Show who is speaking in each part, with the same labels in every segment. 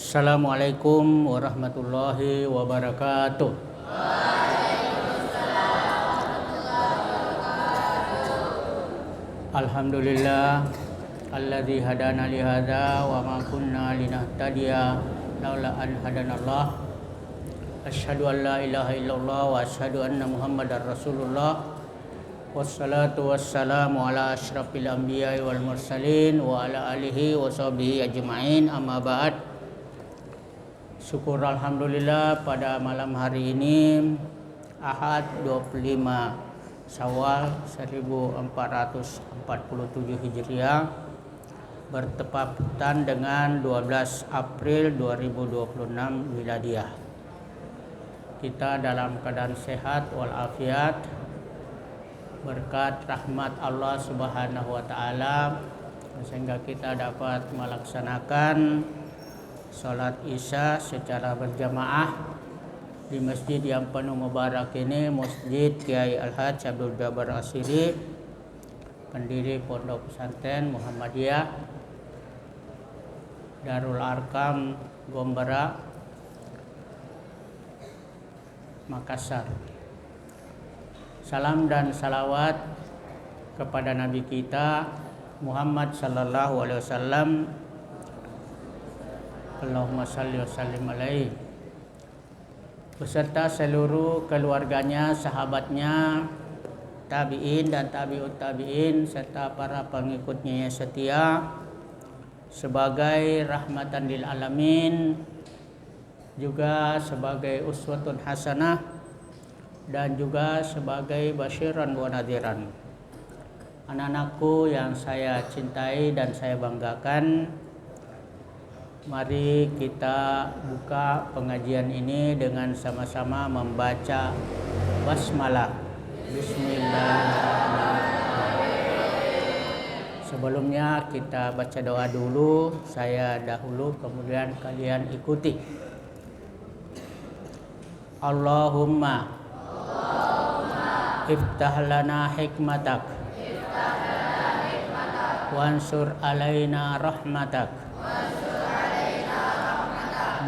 Speaker 1: Assalamualaikum warahmatullahi wabarakatuh. Alhamdulillah alladzi hadana li hadza wa ma kunna linahtadiya laula an hadanallah. Asyhadu an la ilaha illallah wa asyhadu anna Muhammadar Rasulullah. Wassalatu wassalamu ala asyrafil anbiya'i wal mursalin wa ala alihi wa sahbihi ajma'in, amma ba'd. Syukur alhamdulillah pada malam hari ini Ahad 25 Syawal 1447 Hijriah bertepatan dengan 12 April 2026 Miladiyah. Kita dalam keadaan sehat walafiat berkat rahmat Allah Subhanahu wa taala sehingga kita dapat melaksanakan salat Isya secara berjamaah di masjid yang penuh mubarak ini, Masjid Kiai Al-Hadj Abdul Jabbar Asyiri, pendiri Pondok Pesantren Muhammadiyah Darul Arkam Gombera, Makassar. Salam dan salawat kepada Nabi kita Muhammad sallallahu alaihi wasallam. Allahumma shalli wa sallim alaihi, beserta seluruh keluarganya, sahabatnya, tabi'in dan tabi'ut tabi'in serta para pengikutnya yang setia sebagai rahmatan lil alamin, juga sebagai uswatun hasanah dan juga sebagai basyiran wa nadhiran. Anak-anakku yang saya cintai dan saya banggakan, mari kita buka pengajian ini dengan sama-sama membaca basmalah. Bismillahirrahmanirrahim. Sebelumnya kita baca doa dulu, saya dahulu kemudian kalian ikuti. Allahumma iftah lana hikmatak wansur alaina rahmatak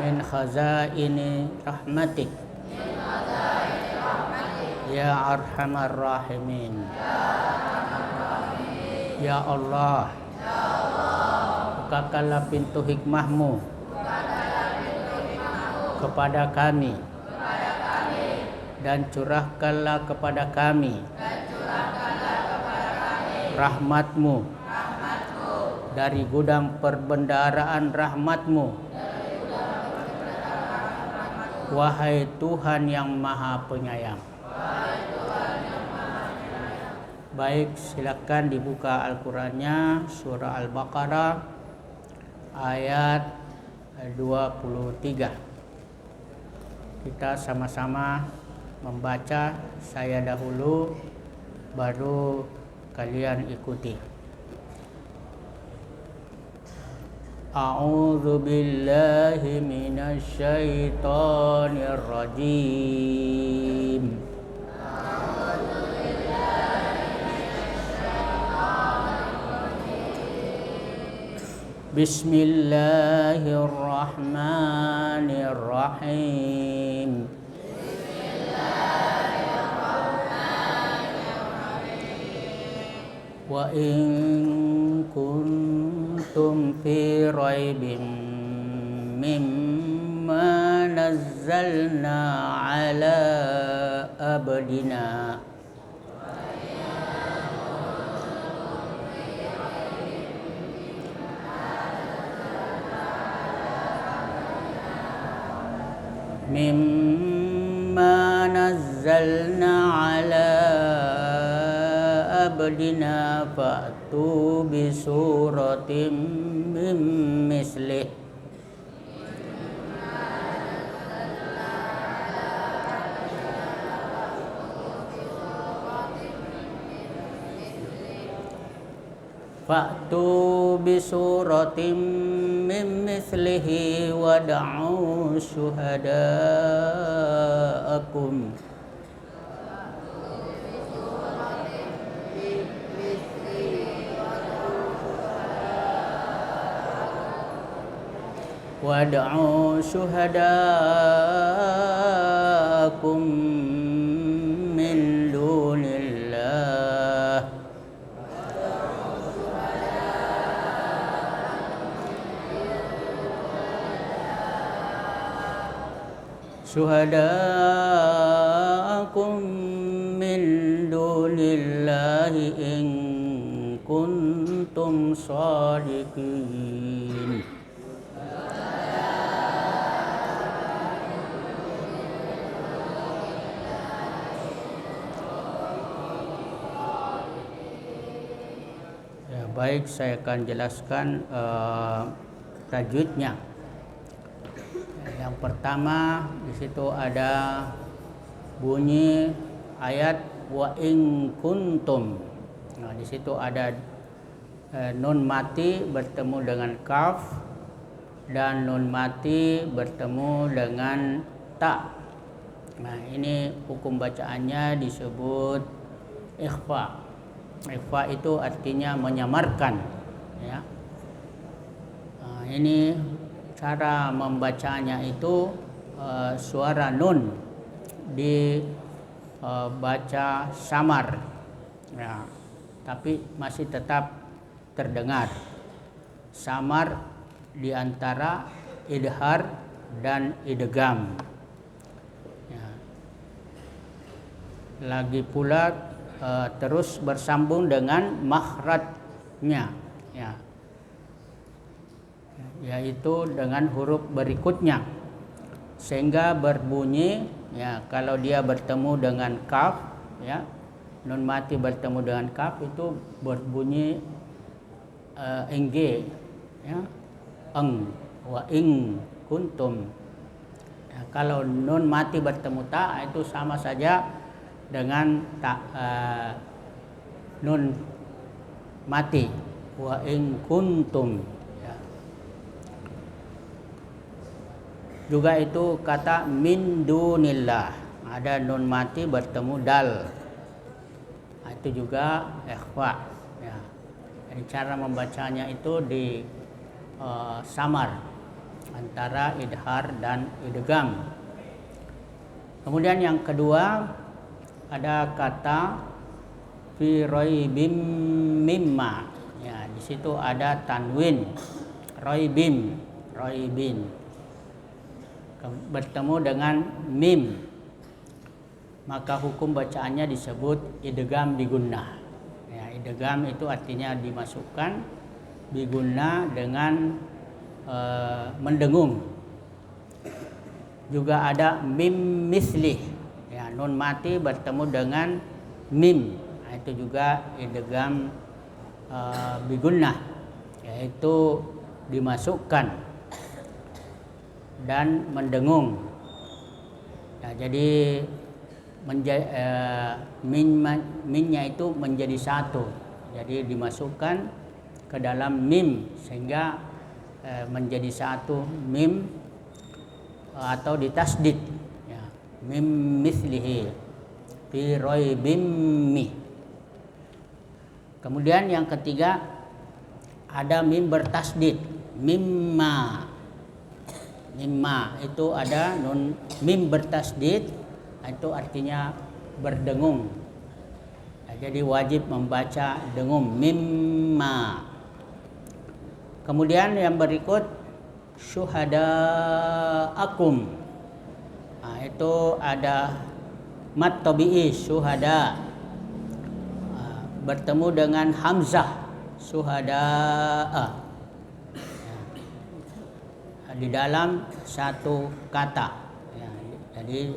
Speaker 1: min khazaini rahmatik ya arhamar rahimin. Ya Allah, bukakanlah pintu hikmahmu kepada kami dan curahkanlah kepada kami rahmatmu dari gudang perbendaharaan rahmatmu. Wahai Tuhan yang Maha Penyayang. Baik, silakan dibuka Al-Qur'annya, surah Al-Baqarah ayat 23. Kita sama-sama membaca, saya dahulu baru kalian ikuti. A'udzu billahi minasy syaithanir rajim. Bismillahirrahmanirrahim. Wa in kuntum fi raibin mimma nazzalna ala abdina mimma nazzalna ala abdina fa'tu bi suratim min mislih fa'tu bi suratim min mislihi wad'u syuhada'akum wad'u syuhadaakum min dunillah syuhadaakum min dunillahi in kuntum shadiqin. Ya, baik, saya akan jelaskan tajwidnya. Yang pertama di situ ada bunyi ayat wa in kuntum. Nah, di situ ada nun mati bertemu dengan kaf dan nun mati bertemu dengan ta. Nah, ini hukum bacaannya disebut ikhfa. Ikhfa itu artinya menyamarkan, ya. Nah, ini cara membacanya itu suara nun dibaca samar, ya, tapi masih tetap terdengar. Samar di antara idhar dan idgham. Ya. Lagi pula terus bersambung dengan makhrajnya, ya, yaitu dengan huruf berikutnya, sehingga berbunyi, ya, kalau dia bertemu dengan kaf, ya, nun mati bertemu dengan kaf itu berbunyi eng, ya, eng wa ing kuntum. Ya, kalau nun mati bertemu ta itu sama saja dengan ta, nun mati wa ing kuntum. Juga itu kata min dunillah, ada nun mati bertemu dal, itu juga ikhfa, ya. Jadi cara membacanya itu di samar antara idhar dan idgham. Kemudian yang kedua ada kata fi raibim mimma, ya, di situ ada tanwin raibim, raibin bertemu dengan mim, maka hukum bacaannya disebut idgham bigunnah. Ya, idgham itu artinya dimasukkan, bigunnah dengan mendengung. Juga ada mim mislih, ya, nun mati bertemu dengan mim, nah, itu juga idgham bigunnah, yaitu dimasukkan dan mendengung. Nah, jadi minnya itu menjadi satu, jadi dimasukkan ke dalam mim sehingga menjadi satu mim, atau ditasdid, ya, mim mislihi fi raibim mi. Kemudian yang ketiga ada mim bertasdid, mimma. Mimma itu ada nun mim bertasdid, itu artinya berdengung. Nah, jadi wajib membaca dengung mimma. Kemudian yang berikut syuhadaakum. Nah, itu ada mat tabi'i syuhada, bertemu dengan hamzah syuhadaa, di dalam satu kata, ya, jadi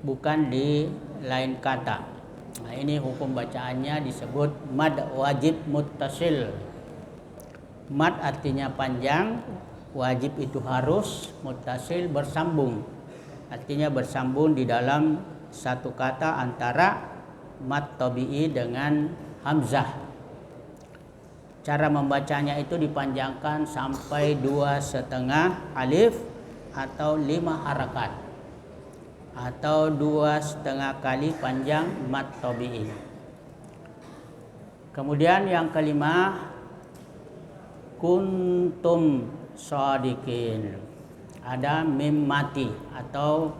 Speaker 1: bukan di lain kata. Nah, ini hukum bacaannya disebut mad wajib muttasil. Mad artinya panjang, wajib itu harus, muttasil bersambung, artinya bersambung di dalam satu kata antara mad tabi'i dengan hamzah. Cara membacanya itu dipanjangkan sampai 2,5 alif atau 5 harakat, atau 2,5 kali panjang mad tabi'i. Kemudian yang kelima kuntum, shadiqin. Ada mim mati atau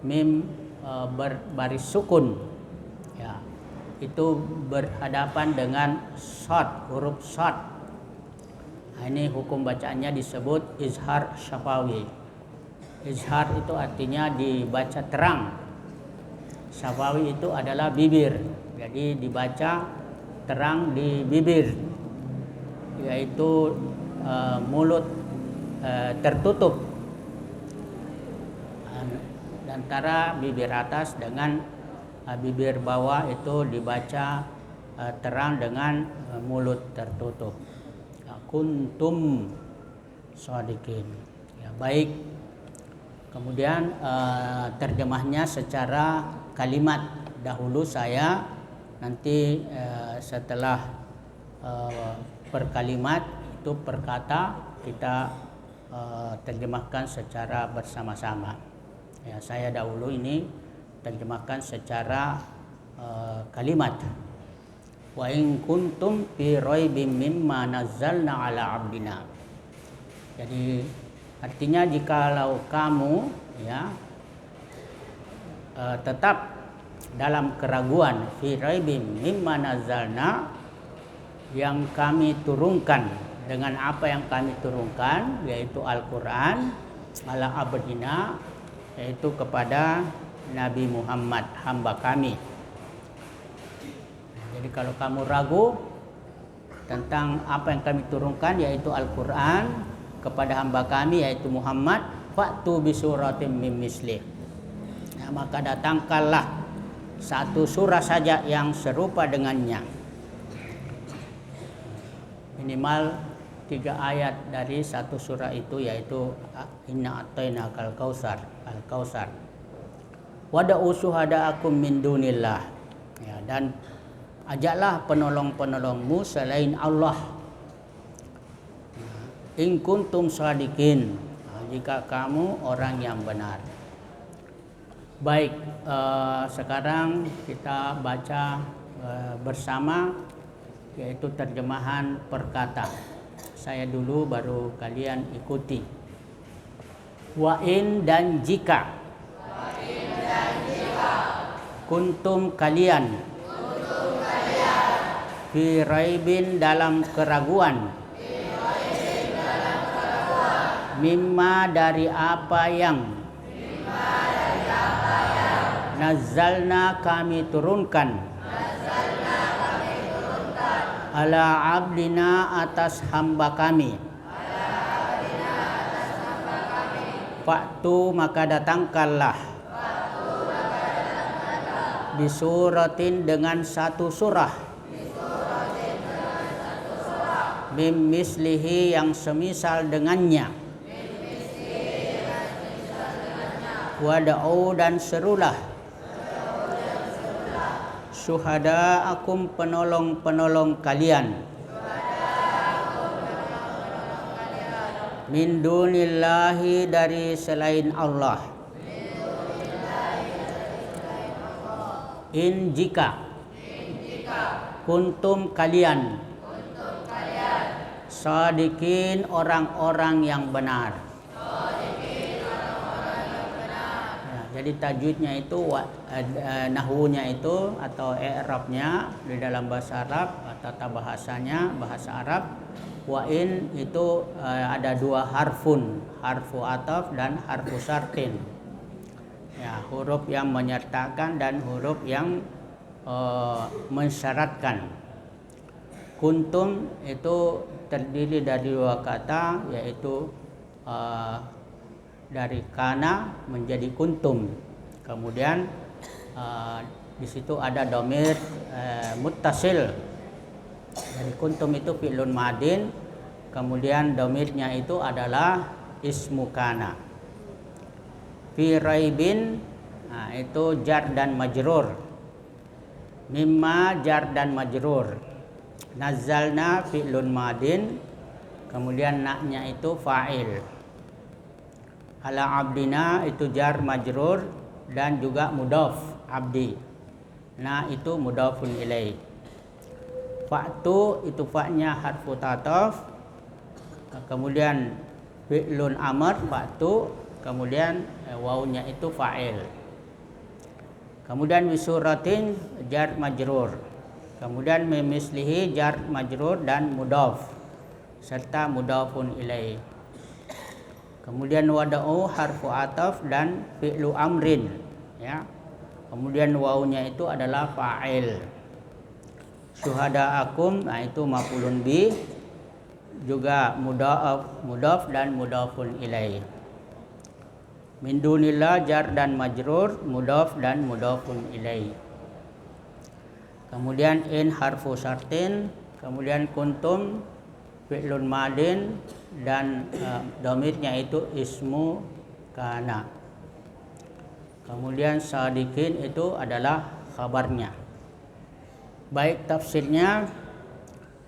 Speaker 1: mim berbaris sukun. Ya, itu berhadapan dengan shad, huruf shad. Nah, ini hukum bacaannya disebut izhar syafawi. Izhar itu artinya dibaca terang. Syafawi itu adalah bibir. Jadi dibaca terang di bibir, yaitu mulut tertutup antara bibir atas dengan bibir bawah itu dibaca terang dengan mulut tertutup. Kuntum shadiqin. Ya, baik. Kemudian terjemahnya secara kalimat. Dahulu saya, nanti setelah per kalimat itu per kata kita terjemahkan secara bersama-sama. Ya, saya dahulu ini terjemahkan secara kalimat. Wa in kuntum fi raibim mimma nazzalna ala abdina. Jadi artinya jikalau kamu ya tetap dalam keraguan fi raibim mimma nazzalna, yang kami turunkan, dengan apa yang kami turunkan yaitu Al-Qur'an ala abdina, yaitu kepada Nabi Muhammad, hamba kami. Jadi kalau kamu ragu tentang apa yang kami turunkan yaitu Al-Qur'an kepada hamba kami yaitu Muhammad, fa'tu bi suratim mim mislih. Nah, maka datangkanlah satu surah saja yang serupa dengannya. Minimal 3 ayat dari satu surah itu, yaitu inna a'tainakal kautsar, al-kautsar. Wada'u syuhada'akum min dunillah. Ya, dan ajaklah penolong-penolongmu selain Allah. In kuntum shadiqin. Jika kamu orang yang benar. Baik, sekarang kita baca bersama, yaitu terjemahan per kata. Saya dulu baru kalian ikuti. Wa in dan jika. Kuntum kalian. Fi raibin dalam keraguan. Mimma dari apa yang. Nazzalna kami turunkan. Ala abdina atas hamba kami. Faktu maka datangkanlah. Bisuratin dengan satu surah. Mim mislihi yang semisal dengannya. Wada'u dan serulah. Syuhada'akum penolong-penolong kalian. Min dunillahi dari selain Allah. In jika. Kuntum kalian. Shadiqin orang-orang yang benar. Jadi tajwidnya itu nahwunya itu atau i'rabnya di dalam bahasa Arab, tata bahasanya bahasa Arab. Wa in itu ada 2 harfun, harfu ataf dan harfu syartin. Ya, huruf yang menyertakan dan huruf yang mensyaratkan. Kuntum itu terdiri dari 2 kata, yaitu dari kana menjadi kuntum. Kemudian di situ ada dhamir muttasil. Dari kuntum itu fi'lun madin. Kemudian dhamirnya itu adalah ismu kana. Fi raibin, nah, itu jar dan majrur. Mimma jar dan majrur. Nazzalna fi'lun madin. Kemudian na-nya itu fa'il. Ala abdina itu jar majrur dan juga mudhaf abdi. Nah, itu mudhafun ilaih. Fa'tu itu fa'nya harfu tataf. Kemudian fi'lun amr ba'tu, kemudian wawunya itu fa'il. Kemudian wisuratin jar majrur. Kemudian memislihi jar majrur dan mudhaf serta mudhafun ilaih. Kemudian wada'u harfu ataf dan fi'lu amrin, ya. Kemudian wawunya itu adalah fa'il. Syuhada'akum, nah itu maf'ulun bi, juga mudhaf dan mudhafun ilaih. Min dunillah jar dan majrur, mudhaf dan mudhafun ilaih. Kemudian in harfu syartin, kemudian kuntum fi'lun madin dan dhamirnya itu ismu kana. Kemudian sadiqin itu adalah khabarnya. Baik tafsirnya,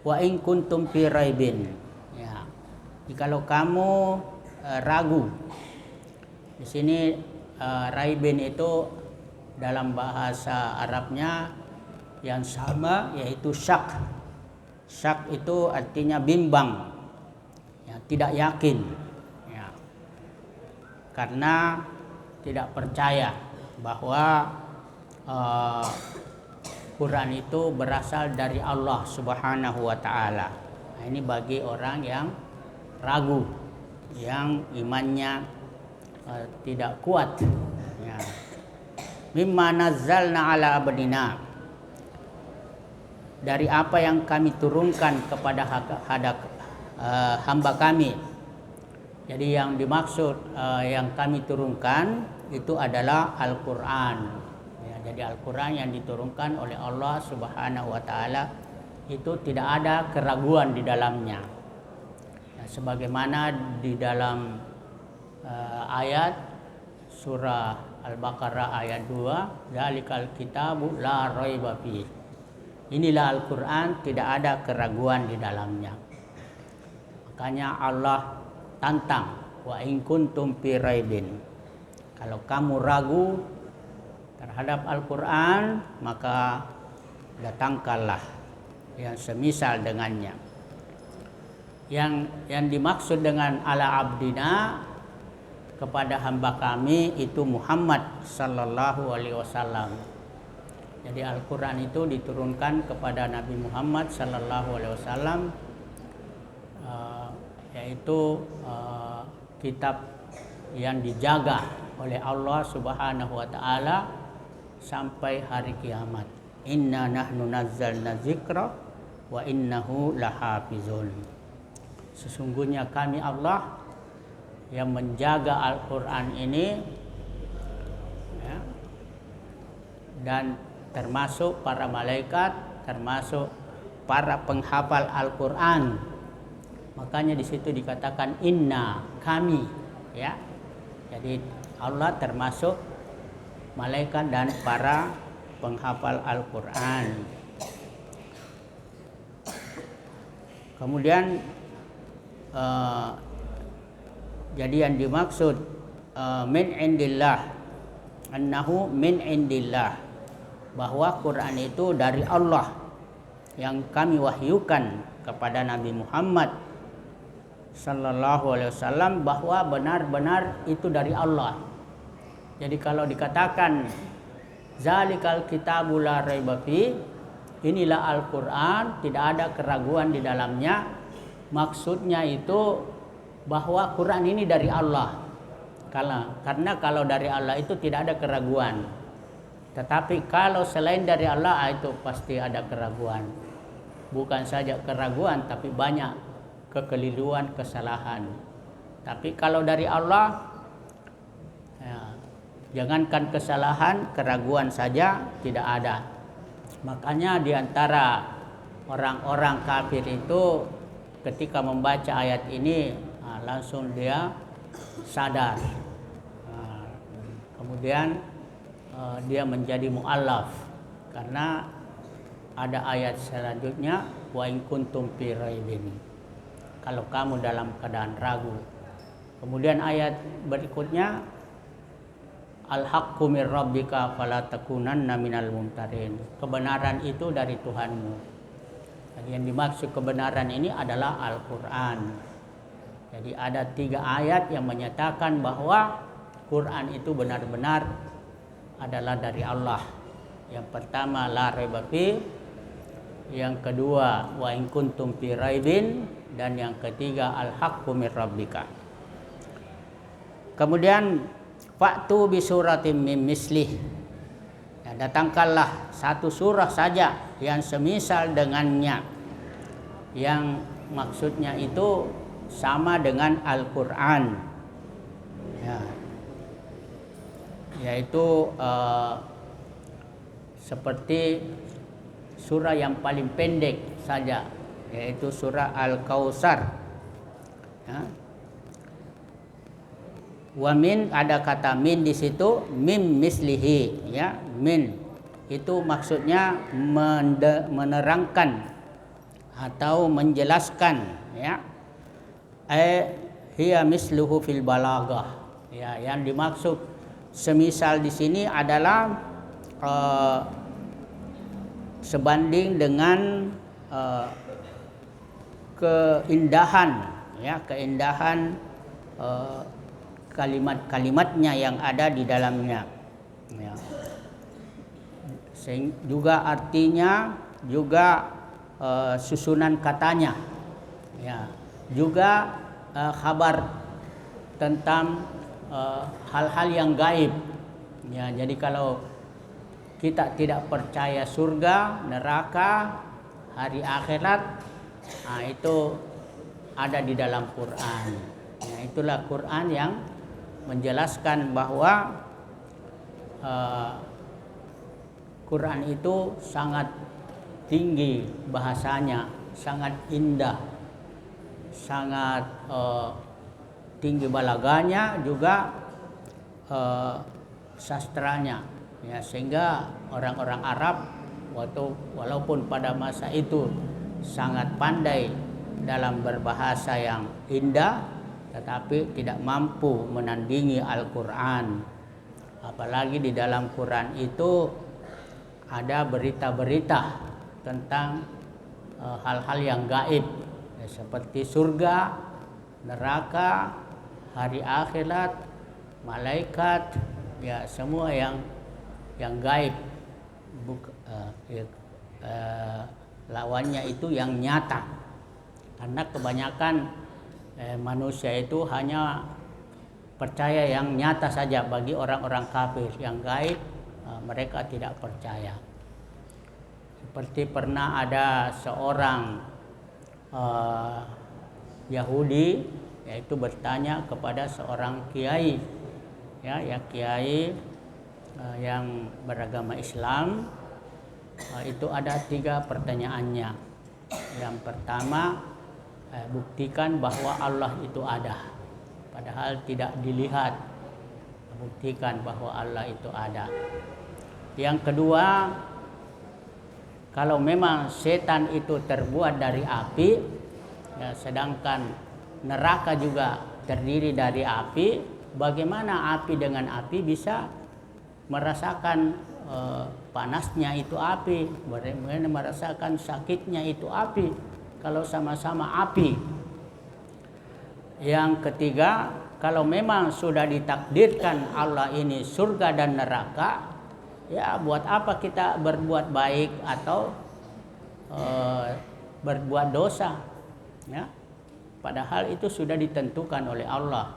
Speaker 1: wa in kuntum fi raibin, ya. Jikalau kamu ragu. Di sini raibin itu dalam bahasa Arabnya yang sama, yaitu syak. Syak itu artinya bimbang, ya, tidak yakin, ya. Karena tidak percaya bahwa Quran itu berasal dari Allah Subhanahu wa taala. Nah, ini bagi orang yang ragu, yang imannya tidak kuat, ya. Mimma nazzalna ala abdina, dari apa yang kami turunkan kepada hamba kami. Jadi yang dimaksud yang kami turunkan itu adalah Al-Quran. Jadi Al-Quran yang diturunkan oleh Allah Subhanahu wa taala itu tidak ada keraguan di dalamnya. Nah, sebagaimana di dalam ayat surah Al-Baqarah ayat 2, Dzalikal kitabu la raiba fihi. Inilah Al-Quran, tidak ada keraguan di dalamnya. Makanya Allah tantang, wa in kuntum fi raibin. Kalau kamu ragu terhadap Al-Quran, maka datangkanlah yang semisal dengannya. Yang dimaksud dengan ala abdina, kepada hamba kami itu Muhammad sallallahu alaihi wasallam. Jadi Al-Quran itu diturunkan kepada Nabi Muhammad sallallahu alaihi wasallam, yaitu kitab yang dijaga oleh Allah Subhanahu wa taala sampai hari kiamat. Inna nahnu nazzalna dzikra wa innahu lahafizun. Sesungguhnya kami Allah yang menjaga Al-Quran ini, ya, dan termasuk para malaikat, termasuk para penghafal Al-Quran. Makanya di situ dikatakan inna, kami, ya. Jadi Allah termasuk malaikat dan para penghafal Al-Quran. Kemudian jadi yang dimaksud min indillah, annahu min indillah, bahwa Quran itu dari Allah yang kami wahyukan kepada Nabi Muhammad sallallahu alaihi wasallam, bahwa benar-benar itu dari Allah. Jadi kalau dikatakan zalikal kitabu la raiba fi, inilah Al-Quran, tidak ada keraguan di dalamnya, maksudnya itu bahwa Quran ini dari Allah. Karena kalau dari Allah itu tidak ada keraguan. Tetapi kalau selain dari Allah itu pasti ada keraguan. Bukan saja keraguan, tapi banyak kekeliruan, kesalahan. Tapi kalau dari Allah, ya, jangankan kesalahan, keraguan saja tidak ada. Makanya diantara orang-orang kafir itu ketika membaca ayat ini, langsung dia sadar. Kemudian dia menjadi mu'allaf karena ada ayat selanjutnya, wa in kuntum fi raibin, kalau kamu dalam keadaan ragu. Kemudian ayat berikutnya, al-haqqu mir rabbika fala takunanna minal mumtarin, kebenaran itu dari Tuhanmu. Jadi yang dimaksud kebenaran ini adalah Al-Quran. Jadi ada 3 ayat yang menyatakan bahwa Quran itu benar-benar adalah dari Allah. Yang pertama la raiba fi, yang kedua wa in kuntum fi raibin, dan yang ketiga al haqqu mir rabbika. Kemudian fa'tu bi suratim mim mislih. Ya, datangkanlah satu surah saja yang semisal dengannya. Yang maksudnya itu sama dengan Al-Qur'an. Ya. Yaitu seperti surah yang paling pendek saja, yaitu surah Al-Kautsar. Ya. Wa min, ada kata min di situ, mim mislihi, ya, min itu maksudnya menerangkan atau menjelaskan, ya. Hiya misluhu fil balaghah. Ya, yang dimaksud semisal di sini adalah sebanding dengan keindahan, ya, keindahan kalimat-kalimatnya yang ada di dalamnya, ya. Juga artinya, juga susunan katanya, ya. Juga kabar tentang hal-hal yang gaib, ya. Jadi kalau kita tidak percaya surga, neraka, hari akhirat, nah itu ada di dalam Quran. Ya, itulah Quran yang menjelaskan bahwa Quran itu sangat tinggi bahasanya, sangat indah, sangat tinggi balaganya, juga sastranya, ya, sehingga orang-orang Arab walaupun pada masa itu sangat pandai dalam berbahasa yang indah, tetapi tidak mampu menandingi Al-Quran. Apalagi di dalam Quran itu ada berita-berita tentang hal-hal yang gaib, ya, seperti surga, neraka, hari akhirat, malaikat, ya, semua yang gaib. Lawannya itu yang nyata, karena kebanyakan manusia itu hanya percaya yang nyata saja. Bagi orang-orang kafir, yang gaib mereka tidak percaya. Seperti pernah ada seorang Yahudi, yaitu bertanya kepada seorang kiai, ya, kiai yang beragama Islam. Itu ada 3 pertanyaannya. Yang pertama, buktikan bahwa Allah itu ada, padahal tidak dilihat. Buktikan bahwa Allah itu ada. Yang kedua, kalau memang setan itu terbuat dari api, ya, sedangkan neraka juga terdiri dari api, bagaimana api dengan api bisa merasakan panasnya itu api, bagaimana merasakan sakitnya itu api kalau sama-sama api. Yang ketiga, kalau memang sudah ditakdirkan Allah ini surga dan neraka, ya buat apa kita berbuat baik atau berbuat dosa, ya? Padahal itu sudah ditentukan oleh Allah,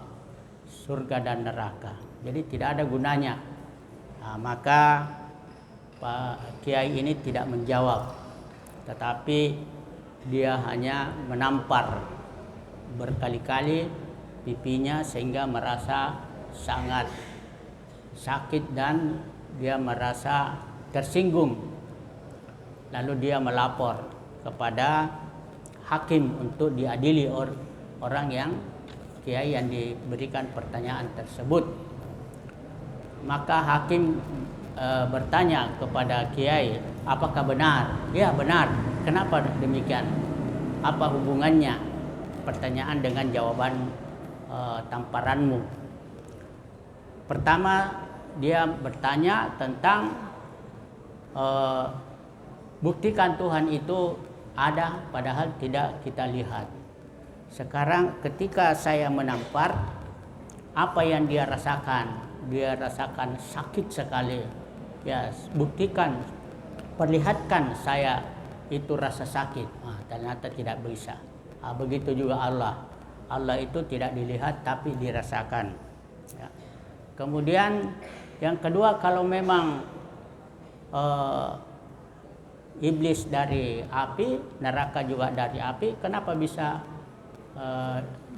Speaker 1: surga dan neraka. Jadi tidak ada gunanya. Nah, maka Pak Kiai ini tidak menjawab, tetapi dia hanya menampar berkali-kali pipinya sehingga merasa sangat sakit dan dia merasa tersinggung. Lalu dia melapor kepada hakim untuk diadili orang yang kiai yang diberikan pertanyaan tersebut. Maka hakim bertanya kepada kiai, apakah benar? Ya, benar. Kenapa demikian? Apa hubungannya pertanyaan dengan jawaban tamparanmu? Pertama, dia bertanya tentang buktikan Tuhan itu ada, padahal tidak kita lihat. Sekarang ketika saya menampar, apa yang dia rasakan? Dia rasakan sakit sekali. Ya, buktikan, perlihatkan saya itu rasa sakit. Ternyata tidak bisa. Begitu juga Allah. Allah itu tidak dilihat tapi dirasakan. Ya. Kemudian yang kedua, kalau memang iblis dari api, neraka juga dari api, kenapa bisa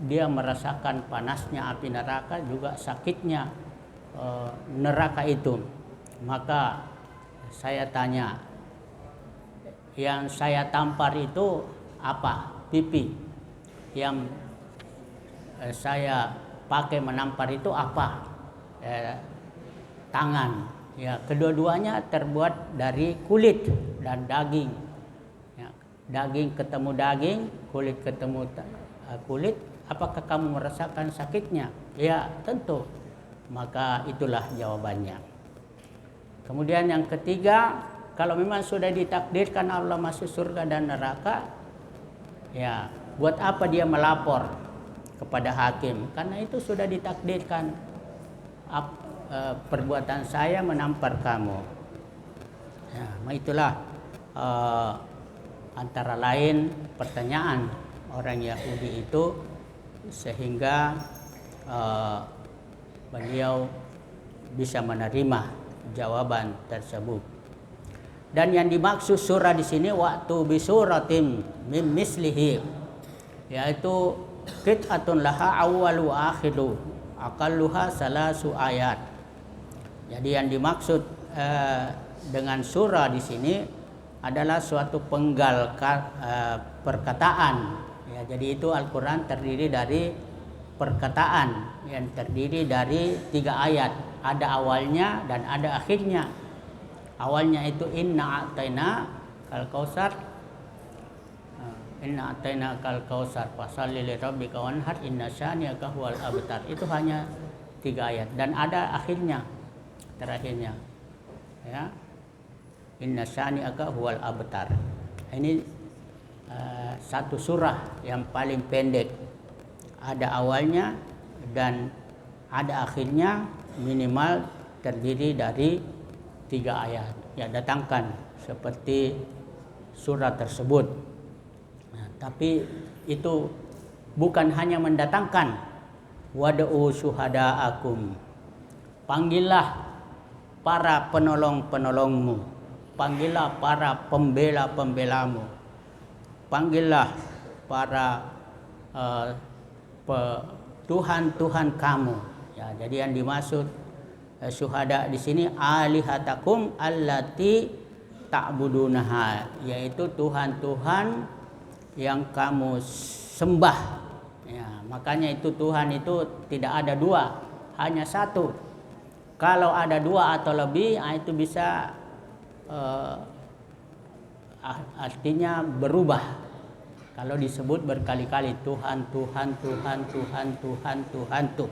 Speaker 1: dia merasakan panasnya api neraka, juga sakitnya neraka itu? Maka saya tanya, yang saya tampar itu apa? Pipi. Yang saya pakai menampar itu apa? Tangan. Ya, kedua-duanya terbuat dari kulit dan daging. Ya, daging ketemu daging, kulit ketemu kulit. Apakah kamu merasakan sakitnya? Ya, tentu. Maka itulah jawabannya. Kemudian yang ketiga, kalau memang sudah ditakdirkan Allah masuk surga dan neraka, ya, buat apa dia melapor kepada hakim? Karena itu sudah ditakdirkan. Perbuatan saya menampar kamu. Ya, itulah antara lain pertanyaan orang Yahudi itu, sehingga beliau bisa menerima jawaban tersebut. Dan yang dimaksud surah di sini waktu bisuratim mim mislihi, yaitu qit'atun laha awwalu akhiru aqalluha salasu ayat. Jadi yang dimaksud dengan surah di sini adalah suatu penggal perkataan. Ya, jadi itu Al-Quran terdiri dari perkataan yang terdiri dari 3 ayat. Ada awalnya dan ada akhirnya. Awalnya itu inna a'taina kal kausar, inna a'taina kal kausar fasalli li rabbika wanhar inna syani'aka huwal abtar. Itu hanya 3 ayat dan ada akhirnya, terakhirnya. Ya. Inna syani'aka huwal abtar. Ini satu surah yang paling pendek. Ada awalnya dan ada akhirnya, minimal terdiri dari 3 ayat. Ya, datangkan seperti surah tersebut. Nah, tapi itu bukan hanya mendatangkan. Wad'u syuhada'akum. Panggillah para penolong-penolongmu. Panggillah para pembela-pembelamu. Panggillah para Tuhan-Tuhan kamu. Ya, jadi yang dimaksud syuhada di sini alihatakum allati ta'budunaha, yaitu Tuhan-Tuhan yang kamu sembah. Ya, makanya itu Tuhan itu tidak ada 2, hanya 1. Kalau ada 2 atau lebih, itu bisa artinya berubah. Kalau disebut berkali-kali Tuhan, Tuhan, Tuhan, Tuhan, Tuhan, Tuhan tuh.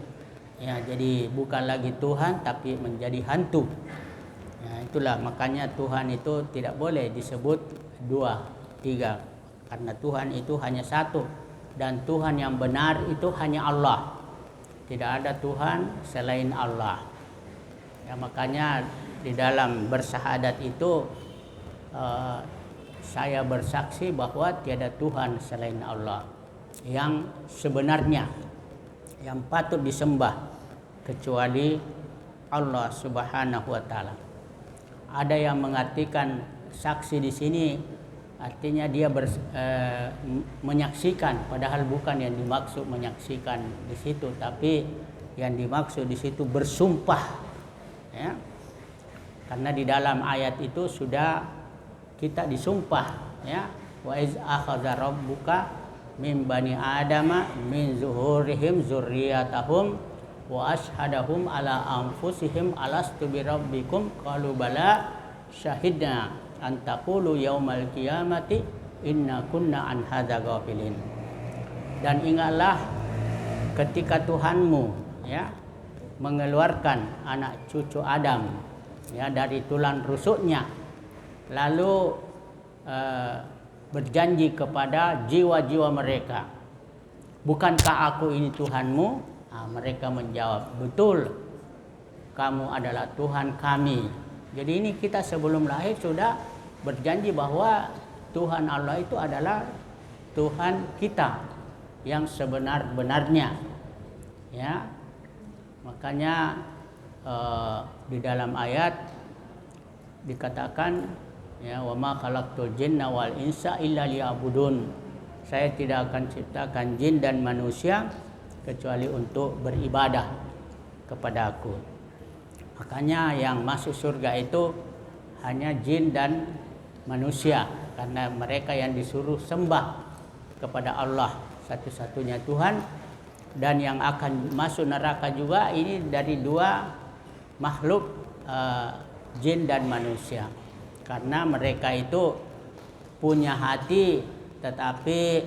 Speaker 1: Ya, jadi bukan lagi Tuhan tapi menjadi hantu. Ya, itulah makanya Tuhan itu tidak boleh disebut 2, 3. Karena Tuhan itu hanya 1 dan Tuhan yang benar itu hanya Allah. Tidak ada Tuhan selain Allah. Ya, makanya di dalam bersyahadat itu saya bersaksi bahwa tiada Tuhan selain Allah yang sebenarnya, yang patut disembah kecuali Allah Subhanahu wa taala. Ada yang mengartikan saksi di sini artinya dia menyaksikan, padahal bukan yang dimaksud menyaksikan di situ, tapi yang dimaksud di situ bersumpah. Ya. Karena di dalam ayat itu sudah kita disumpah, ya, wa iz akhadha rabbuka min bani adama min zuhurihim zurriyatahum wa ashhadahum ala anfusihim alastu birabbikum qalu bala syahidna an taqulu yaumal qiyamati inna kunna an hadza ghafilin. Dan ingatlah ketika Tuhanmu, ya, mengeluarkan anak cucu Adam, ya, dari tulang rusuknya, lalu berjanji kepada jiwa-jiwa mereka bukankah aku ini Tuhanmu? Mereka menjawab, betul, kamu adalah Tuhan kami. Jadi ini kita sebelum lahir sudah berjanji bahwa Tuhan Allah itu adalah Tuhan kita yang sebenar-benarnya. Ya, makanya di dalam ayat dikatakan, ya, wa ma khalaqtul jinna wal insa illa liya'budun. Saya tidak akan ciptakan jin dan manusia kecuali untuk beribadah kepada aku. Makanya yang masuk surga itu hanya jin dan manusia, karena mereka yang disuruh sembah kepada Allah satu-satunya Tuhan. Dan yang akan masuk neraka juga ini dari dua makhluk, jin dan manusia, karena mereka itu punya hati tetapi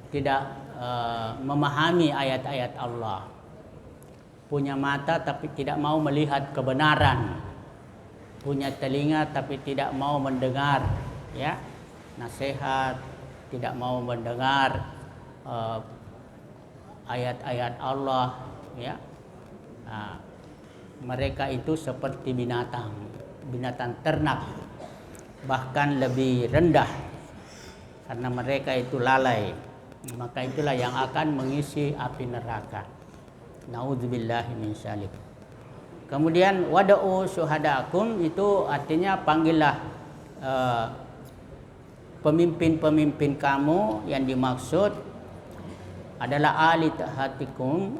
Speaker 1: tidak memahami ayat-ayat Allah, punya mata tapi tidak mau melihat kebenaran, punya telinga tapi tidak mau mendengar, ya, nasihat, tidak mau mendengar ayat-ayat Allah, ya. Mereka itu seperti binatang ternak, bahkan lebih rendah, karena mereka itu lalai. Maka itulah yang akan mengisi api neraka. Nauzubillahi min dzalik. Kemudian wada'u syuhadakum itu artinya panggillah pemimpin-pemimpin kamu. Yang dimaksud adalah ahli hatikum